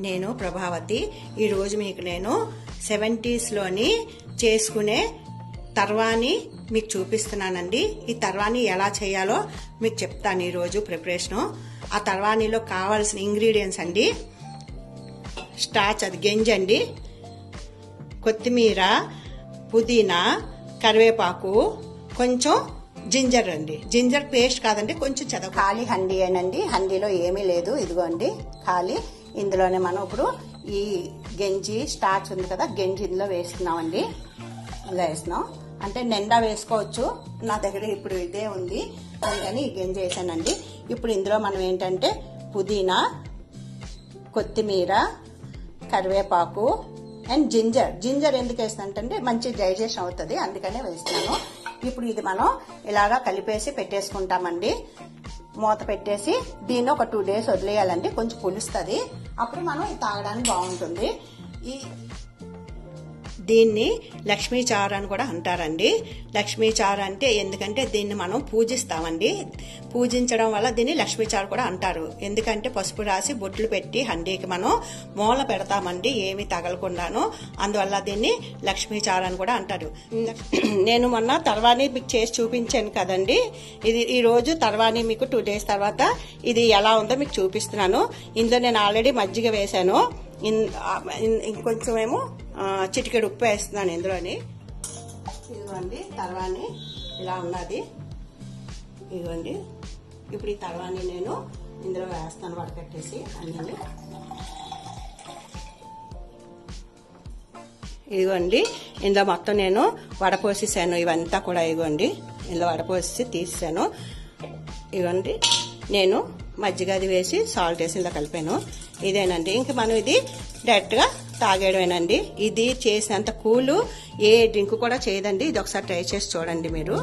నేను ప్రభావతి. ఈరోజు మీకు నేను 70sలోని చేసుకునే తర్వాని మీకు చూపిస్తున్నానండి. ఈ తర్వాని ఎలా చేయాలో మీకు చెప్తాను ఈరోజు ప్రిపరేషను. ఆ తర్వానీలో కావాల్సిన ఇంగ్రీడియంట్స్ అండి: స్టార్చ్, అది గంజి అండి, కొత్తిమీర, పుదీనా, కరివేపాకు, కొంచెం జింజర్ అండి. జింజర్ పేస్ట్ కాదండి, కొంచెం ఖాళీ హండీ ఏనండి. హండీలో ఏమీ లేదు, ఇదిగోండి ఖాళీ. ఇందులోనే మనం ఇప్పుడు ఈ గంజి స్టార్చ్ ఉంది కదా, గంజి ఇందులో వేస్తున్నామండి. ఇలా వేస్తున్నాం అంటే నిండా వేసుకోవచ్చు, నా దగ్గర ఇప్పుడు ఇదే ఉంది అందుకని ఈ గంజి వేసానండి. ఇప్పుడు ఇందులో మనం ఏంటంటే పుదీనా, కొత్తిమీర, కరివేపాకు అండ్ జింజర్ ఎందుకు వేస్తానంటే మంచి డైజెషన్ అవుతుంది, అందుకనే వేస్తున్నాను. ఇప్పుడు ఇది మనం ఇలాగా కలిపేసి పెట్టేసుకుంటామండి. మూత పెట్టేసి దీన్ని ఒక 2 days వదిలేయాలండి, కొంచెం పులుస్తుంది. అప్పుడు మనం ఇది తాగడానికి బాగుంటుంది. దీన్ని లక్ష్మీ చారు అని కూడా అంటారండి. లక్ష్మీ చారు అంటే ఎందుకంటే దీన్ని మనం పూజిస్తామండి. పూజించడం వల్ల దీన్ని లక్ష్మీ చారు కూడా అంటారు. ఎందుకంటే పసుపు రాసి బొట్లు పెట్టి హండీకి మనం మూల పెడతామండి, ఏమి తగలకుండాను. అందువల్ల దీన్ని లక్ష్మీ చారు అని కూడా అంటారు. నేను మొన్న తర్వానీ మీకు చేసి చూపించాను కదండి. ఇది ఈ రోజు తర్వానీ మీకు 2 days తర్వాత ఇది ఎలా ఉందో మీకు చూపిస్తున్నాను. ఇందులో నేను ఆల్రెడీ మజ్జిగ వేసాను. ఇంకొంచెం ఏమో చిటికెడు ఉప్పు వేస్తున్నాను ఇందులోని. ఇదిగోండి తర్వాని ఇలా ఉన్నది, ఇదిగోండి. ఇప్పుడు ఈ తర్వాని నేను ఇందులో వేస్తాను వడకట్టేసి అన్నీ. ఇదిగోండి ఇందులో మొత్తం నేను వడపోసేసాను, ఇవంతా కూడా ఇదిగోండి ఇందులో వడపోసి తీసాను. ఇదిగోండి నేను మజ్జిగది వేసి సాల్ట్ వేసి ఇలా కలిపాను. ఇదేనండి, ఇంక మనం ఇది డైరెక్ట్గా తాగేయడమేనండి. ఇది చేసినంత కూలు ఏ డ్రింక్ కూడా చేయదండి. ఇది ఒకసారి ట్రై చేసి చూడండి మీరు.